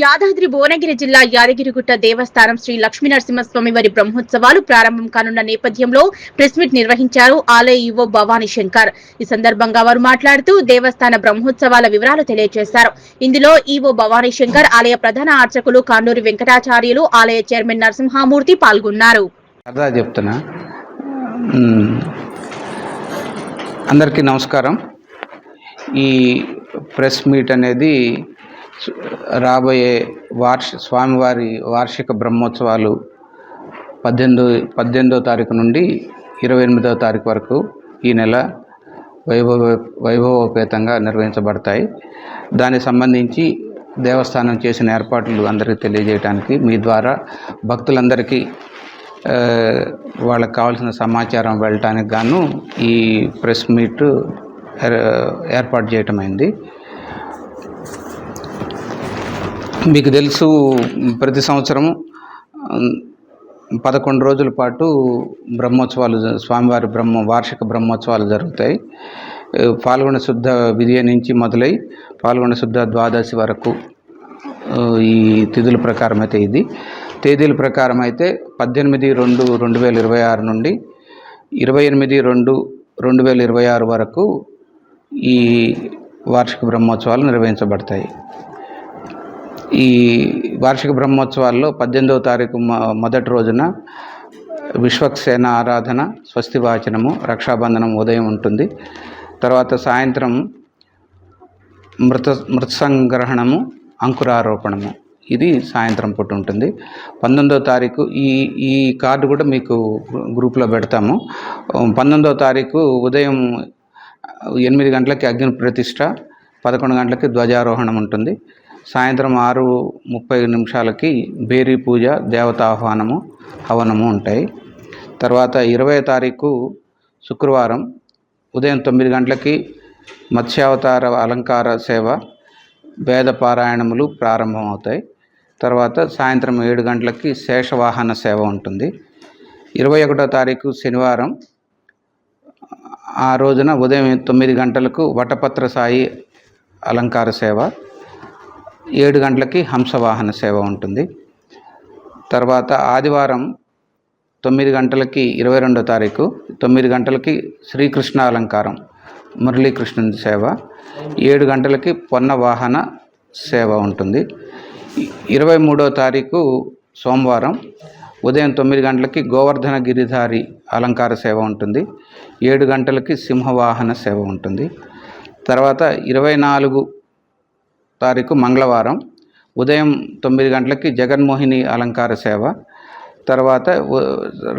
యాదాద్రి భువనగిరి జిల్లా యాదగిరిగుట్ట దేవస్థానం శ్రీ లక్ష్మీనరసింహస్వామి వారి బ్రహ్మోత్సవాలు ప్రారంభం కానున్న నేపథ్యంలో ప్రెస్ మీట్ నిర్వహించారు ఆలయ ఈవో భవానీ శంకర్. ఈ సందర్భంగా వారు మాట్లాడుతూ దేవస్థాన బ్రహ్మోత్సవాల వివరాలు తెలియజేశారు. ఇందులో ఈవో భవానీ శంకర్, ఆలయ ప్రధాన అర్చకులు కాండూరి వెంకటాచార్యులు, ఆలయ చైర్మన్ నరసింహమూర్తి పాల్గొన్నారు. అందరికీ నమస్కారం. ఈ ప్రెస్ మీట్ అనేది రాబోయే స్వామివారి వార్షిక బ్రహ్మోత్సవాలు 18వ తారీఖు నుండి 28వ తారీఖు వరకు ఈ నెల వైభవోపేతంగా నిర్వహించబడతాయి. దానికి సంబంధించి దేవస్థానం చేసిన ఏర్పాట్లు అందరికీ తెలియజేయడానికి మీ ద్వారా భక్తులందరికీ వాళ్ళకి కావాల్సిన సమాచారం వెళ్ళటానికి గాను ఈ ప్రెస్ మీట్ ఏర్పాటు చేయటం అయింది. మీకు తెలుసు, ప్రతి సంవత్సరం 11 రోజుల పాటు బ్రహ్మోత్సవాలు, స్వామివారి వార్షిక బ్రహ్మోత్సవాలు జరుగుతాయి. పాల్గొన శుద్ధ విదియ నుంచి మొదలై పాల్గొన శుద్ధ ద్వాదశి వరకు ఈ తిథుల ప్రకారం అయితే ఇది తేదీల ప్రకారం అయితే 18/2/2026 నుండి 28/2/2026 వరకు ఈ వార్షిక బ్రహ్మోత్సవాలు నిర్వహించబడతాయి. ఈ వార్షిక బ్రహ్మోత్సవాల్లో 18వ తారీఖు మొదటి రోజున విశ్వక్సేన ఆరాధన, స్వస్తి వాచనము, రక్షాబంధనం ఉదయం ఉంటుంది. తర్వాత సాయంత్రం మృత సంగ్రహణము, అంకురారోపణము, ఇది సాయంత్రం పూట ఉంటుంది. 19వ తారీఖు ఈ కార్డు కూడా మీకు గ్రూప్లో పెడతాము. 19వ తారీఖు ఉదయం 8 గంటలకి అగ్ని ప్రతిష్ట, 11 గంటలకి ధ్వజారోహణం ఉంటుంది. సాయంత్రం 6:30 బేరీ పూజ, దేవతాహ్వానము, హవనము ఉంటాయి. తర్వాత 20వ తారీఖు శుక్రవారం ఉదయం 9 గంటలకి మత్స్యావతార అలంకార సేవ, వేద పారాయణములు ప్రారంభం అవుతాయి. తర్వాత సాయంత్రం 7 గంటలకి శేషవాహన సేవ ఉంటుంది. 21వ తారీఖు శనివారం, ఆ రోజున ఉదయం 9 గంటలకు వటపత్ర సాయి అలంకార సేవ, 7 గంటలకి హంసవాహన సేవ ఉంటుంది. తర్వాత ఆదివారం 9 గంటలకి 22వ తారీఖు 9 గంటలకి శ్రీకృష్ణ అలంకారం, మురళీకృష్ణుని సేవ, 7 గంటలకి పొన్న వాహన సేవ ఉంటుంది. 23వ తారీఖు సోమవారం ఉదయం 9 గంటలకి గోవర్ధన గిరిధారి అలంకార సేవ ఉంటుంది. 7 గంటలకి సింహవాహన సేవ ఉంటుంది. తర్వాత 24వ తారీఖు మంగళవారం ఉదయం 9 గంటలకి జగన్మోహిని అలంకార సేవ, తర్వాత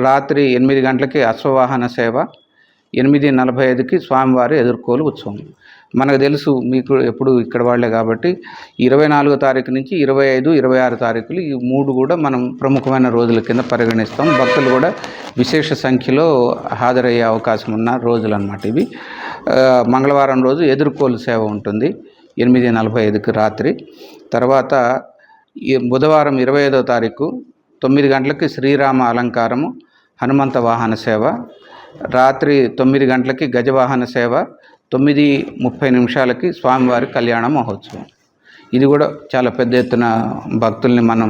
రాత్రి 8 గంటలకి అశ్వవాహన సేవ, 8:45కి స్వామివారి ఎదుర్కోలు ఉత్సవం. మనకు తెలుసు, మీకు ఎప్పుడు ఇక్కడ వాళ్ళే కాబట్టి 24వ తారీఖు నుంచి 25, 26 తారీఖులు ఈ 3 కూడా మనం ప్రముఖమైన రోజుల కింద పరిగణిస్తాం. భక్తులు కూడా విశేష సంఖ్యలో హాజరయ్యే అవకాశం ఉన్న రోజులు అన్నమాట ఇవి. మంగళవారం రోజు ఎదుర్కోలు సేవ ఉంటుంది 8:45కి రాత్రి. తర్వాత బుధవారం 25వ తారీఖు 9 గంటలకి శ్రీరామ అలంకారము, హనుమంత వాహన సేవ, రాత్రి 9 గంటలకి గజవాహన సేవ, 9:30 స్వామివారి కళ్యాణ మహోత్సవం. ఇది కూడా చాలా పెద్ద ఎత్తున భక్తుల్ని మనం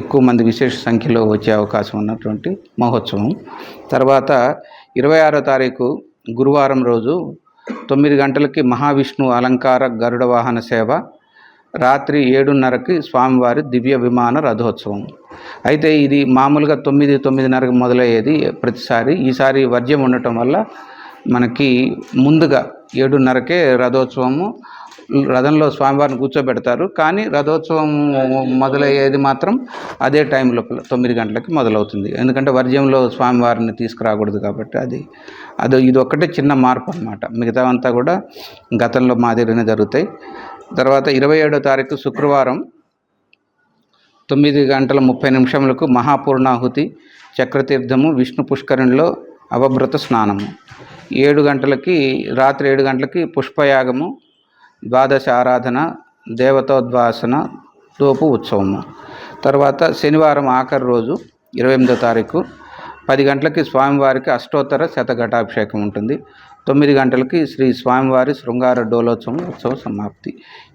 ఎక్కువ మంది విశేష సంఖ్యలో వచ్చే అవకాశం ఉన్నటువంటి మహోత్సవం. తర్వాత 26వ తారీఖు గురువారం రోజు 9 గంటలకి మహావిష్ణు అలంకార గరుడ వాహన సేవ, రాత్రి 7:30కి స్వామివారి దివ్య విమాన రథోత్సవం. అయితే ఇది మామూలుగా 9:30కి మొదలయ్యేది ప్రతిసారి. ఈసారి వర్జ్యం ఉండటం వల్ల మనకి ముందుగా 7:30కే రథోత్సవము, రథంలో స్వామివారిని కూర్చోబెడతారు. కానీ రథోత్సవం మొదలయ్యేది మాత్రం అదే టైం లోపల 9 గంటలకి మొదలవుతుంది. ఎందుకంటే వర్జ్యంలో స్వామివారిని తీసుకురాకూడదు కాబట్టి ఇది ఒక్కటే చిన్న మార్పు అన్నమాట. మిగతావంతా కూడా గతంలో మాదిరిగానే జరుగుతాయి. తర్వాత 27వ తారీఖు శుక్రవారం 9:30 మహాపూర్ణాహుతి, చక్రతీర్థము, విష్ణు పుష్కరిణిలో అవభృత స్నానము, 7 గంటలకి రాత్రి 7 గంటలకి పుష్పయాగము, ద్వాదశ ఆరాధన, దేవతోద్వాసన, తోపు ఉత్సవము. తర్వాత శనివారం ఆఖరి రోజు 28వ తారీఖు 10 గంటలకి స్వామివారికి అష్టోత్తర శతఘటాభిషేకం ఉంటుంది. 9 గంటలకి శ్రీ స్వామివారి శృంగార డోలోత్సవం ఉత్సవ సమాప్తి.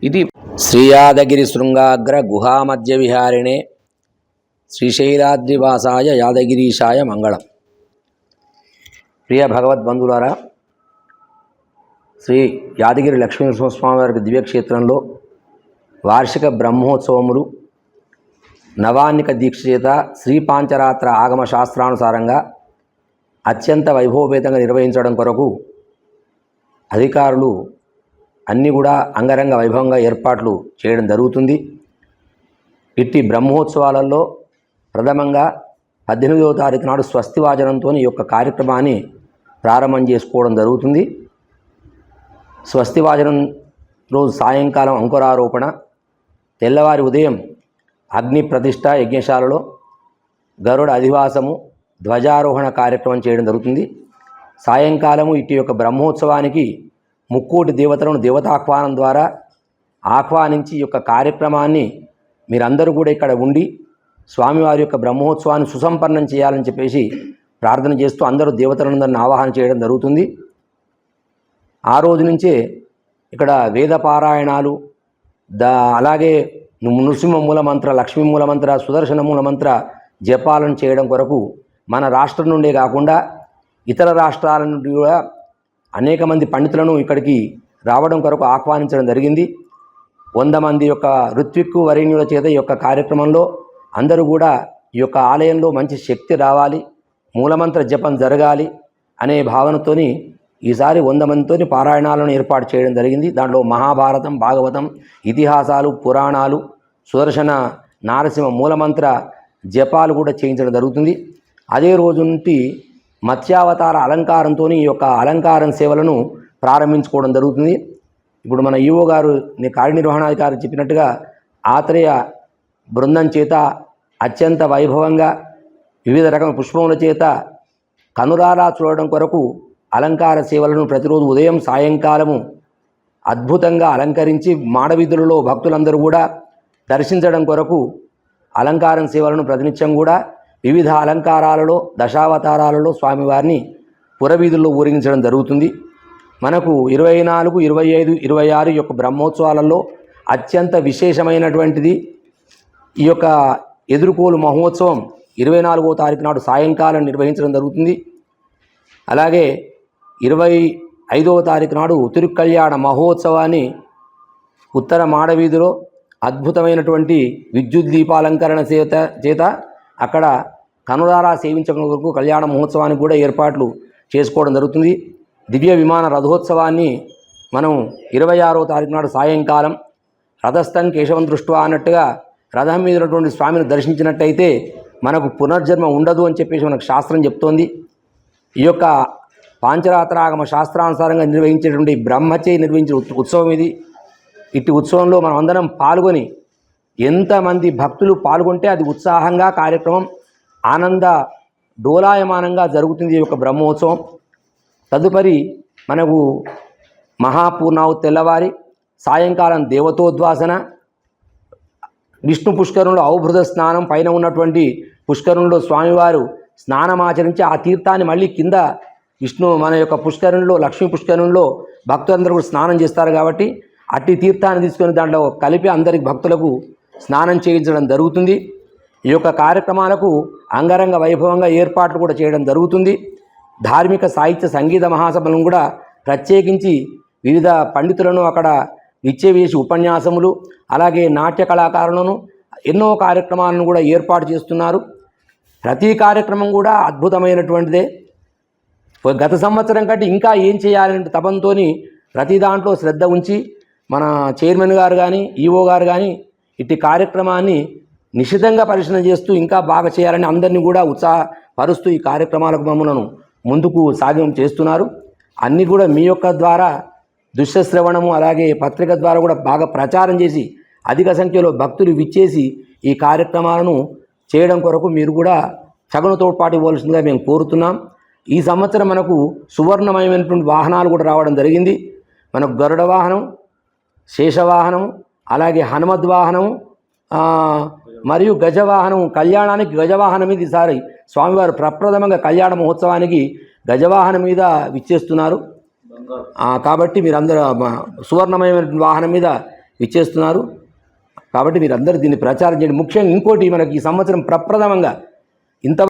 ఇది శ్రీయాదగిరి శృంగాగ్ర గుహామధ్య విహారిణే శ్రీశైలాద్రివాసాయ యాదగిరీశాయ మంగళం. ప్రియ భగవద్బంధులారా, శ్రీ యాదగిరి లక్ష్మీనరసింహస్వామి వారి దివ్యక్షేత్రంలో వార్షిక బ్రహ్మోత్సవములు నవాన్నిక దీక్ష చేత శ్రీ పాంచరాత్ర ఆగమ శాస్త్రానుసారంగా అత్యంత వైభవపేతంగా నిర్వహించడం కొరకు అధికారులు అన్నీ కూడా అంగరంగ వైభవంగా ఏర్పాట్లు చేయడం జరుగుతుంది. ఇట్టి బ్రహ్మోత్సవాలలో ప్రథమంగా 18వ తారీఖు నాడు స్వస్తివాచనంతో ఈ యొక్క కార్యక్రమాన్ని ప్రారంభం చేసుకోవడం జరుగుతుంది. స్వస్తివాచనం రోజు సాయంకాలం అంకురారోపణ, తెల్లవారి ఉదయం అగ్ని ప్రతిష్ట యజ్ఞశాలలో గరుడ అధివాసము, ధ్వజారోహణ కార్యక్రమం చేయడం జరుగుతుంది. సాయంకాలము ఇటు యొక్క బ్రహ్మోత్సవానికి ముక్కోటి దేవతలను దేవతాహ్వానం ద్వారా ఆహ్వానించి ఈ యొక్క కార్యక్రమాన్ని మీరందరూ కూడా ఇక్కడ ఉండి స్వామివారి యొక్క బ్రహ్మోత్సవాన్ని సుసంపన్నం చేయాలని చెప్పేసి ప్రార్థన చేస్తూ అందరూ దేవతలందరిని ఆవాహన చేయడం జరుగుతుంది. ఆ రోజు నుంచే ఇక్కడ వేద పారాయణాలు, అలాగే నృసింహ మూలమంత్ర, లక్ష్మీ మూలమంత్ర, సుదర్శన మూలమంత్ర జపాలను చేయడం కొరకు మన రాష్ట్రం నుండే కాకుండా ఇతర రాష్ట్రాల నుండి కూడా అనేక మంది పండితులను ఇక్కడికి రావడం కొరకు ఆహ్వానించడం జరిగింది. 100 మంది యొక్క ఋత్విక్కు వరేణ్యుల చేత ఈ యొక్క కార్యక్రమంలో అందరూ కూడా ఈ యొక్క ఆలయంలో మంచి శక్తి రావాలి, మూలమంత్ర జపం జరగాలి అనే భావనతోని ఈసారి 100 మందితోని పారాయణాలను ఏర్పాటు చేయడం జరిగింది. దాంట్లో మహాభారతం, భాగవతం, ఇతిహాసాలు, పురాణాలు, సుదర్శన నారసింహ మూలమంత్ర జపాలు కూడా చేయించడం జరుగుతుంది. అదే రోజు నుండి మత్స్యావతార అలంకారంతో ఈ యొక్క అలంకారం సేవలను ప్రారంభించుకోవడం జరుగుతుంది. ఇప్పుడు మన ఈవో గారు, కార్యనిర్వహణాధికారి చెప్పినట్టుగా ఆత్రేయ బృందం చేత అత్యంత వైభవంగా వివిధ రకమైన పుష్పముల చేత కనురారా చూడడం కొరకు అలంకార సేవలను ప్రతిరోజు ఉదయం సాయంకాలము అద్భుతంగా అలంకరించి మాడవీధులలో భక్తులందరూ కూడా దర్శించడం కొరకు అలంకారం సేవలను ప్రతినిత్యం కూడా వివిధ అలంకారాలలో, దశావతారాలలో స్వామివారిని పురవీధుల్లో ఊరేగించడం జరుగుతుంది. మనకు 24, 25, 26 యొక్క బ్రహ్మోత్సవాలలో అత్యంత విశేషమైనటువంటిది ఈ యొక్క ఎదుర్కోలు మహోత్సవం 24వ తారీఖు నాడు సాయంకాలం నిర్వహించడం జరుగుతుంది. అలాగే 25వ తారీఖు నాడు తిరుకల్యాణ మహోత్సవాన్ని ఉత్తర మాడవీధిలో అద్భుతమైనటువంటి విద్యుత్ దీపాలంకరణ చేత అక్కడ కనులారా సేవించడం వరకు కళ్యాణ మహోత్సవానికి కూడా ఏర్పాట్లు చేసుకోవడం జరుగుతుంది. దివ్య విమాన రథోత్సవాన్ని మనం 26వ తారీఖు నాడు సాయంకాలం రథస్థం కేశవం దృష్ట్యా అన్నట్టుగా రథం మీద ఉన్నటువంటి స్వామిని దర్శించినట్టయితే మనకు పునర్జన్మ ఉండదు అని చెప్పేసి మనకు శాస్త్రం చెప్తోంది. ఈ యొక్క పాంచరాత్రాగమ శాస్త్రానుసారంగా నిర్వహించేటువంటి బ్రహ్మచే నిర్వహించే ఉత్సవం ఇది. ఇట్టి ఉత్సవంలో మనం అందరం పాల్గొని ఎంతమంది భక్తులు పాల్గొంటే అది ఉత్సాహంగా కార్యక్రమం ఆనంద డోలాయమానంగా జరుగుతుంది ఈ యొక్క బ్రహ్మోత్సవం. తదుపరి మనకు మహాపూర్ణావు తెల్లవారి సాయంకాలం దేవతోద్వాసన, విష్ణు పుష్కరంలో ఔభృత స్నానం, పైన ఉన్నటువంటి పుష్కరంలో స్వామివారు స్నానమాచరించి ఆ తీర్థాన్ని మళ్ళీ కింద మన యొక్క పుష్కరంలో, లక్ష్మీ పుష్కరంలో భక్తులందరూ కూడా స్నానం చేస్తారు కాబట్టి అట్టి తీర్థాన్ని తీసుకొని దాంట్లో కలిపి అందరికి భక్తులకు స్నానం చేయించడం జరుగుతుంది. ఈ యొక్క కార్యక్రమాలకు అంగరంగ వైభవంగా ఏర్పాట్లు కూడా చేయడం జరుగుతుంది. ధార్మిక సాహిత్య సంగీత మహాసభలను కూడా ప్రత్యేకించి వివిధ పండితులను అక్కడ నిత్యవేసి ఉపన్యాసములు, అలాగే నాట్య కళాకారులను ఎన్నో కార్యక్రమాలను కూడా ఏర్పాటు చేస్తున్నారు. ప్రతి కార్యక్రమం కూడా అద్భుతమైనటువంటిదే. గత సంవత్సరం కంటే ఇంకా ఏం చేయాలంటే తపంతో ప్రతి దాంట్లో శ్రద్ధ ఉంచి మన చైర్మన్ గారు కానీ, ఈవో గారు కానీ ఇట్టి కార్యక్రమాన్ని నిశితంగా పరిశీలన చేస్తూ ఇంకా బాగా చేయాలని అందరినీ కూడా ఉత్సాహపరుస్తూ ఈ కార్యక్రమాలకు మమ్మలను ముందుకు సాగం చేస్తున్నారు. అన్నీ కూడా మీ యొక్క ద్వారా దృశ్యశ్రవణము, అలాగే పత్రిక ద్వారా కూడా బాగా ప్రచారం చేసి అధిక సంఖ్యలో భక్తులు విచ్చేసి ఈ కార్యక్రమాలను చేయడం కొరకు మీరు కూడా సగుణ తోడ్పాటు ఇవ్వాల్సిందిగా మేము కోరుతున్నాం. ఈ సంవత్సరం మనకు సువర్ణమయమైనటువంటి వాహనాలు కూడా రావడం జరిగింది. మనకు గరుడ వాహనం, శేషవాహనం, అలాగే హనుమద్వాహనం మరియు గజవాహనం. కళ్యాణానికి గజవాహనం మీద ఈసారి స్వామివారు ప్రప్రథమంగా కళ్యాణ మహోత్సవానికి గజవాహనం మీద విచ్చేస్తున్నారు. కాబట్టి మీరందరూ సువర్ణమయమైన వాహనం మీద విచ్చేస్తున్నారు. కాబట్టి మీరందరూ దీన్ని ప్రచారం చేయండి. ముఖ్యంగా ఇంకోటి, మనకి ఈ సంవత్సరం ప్రప్రథమంగా ఇంత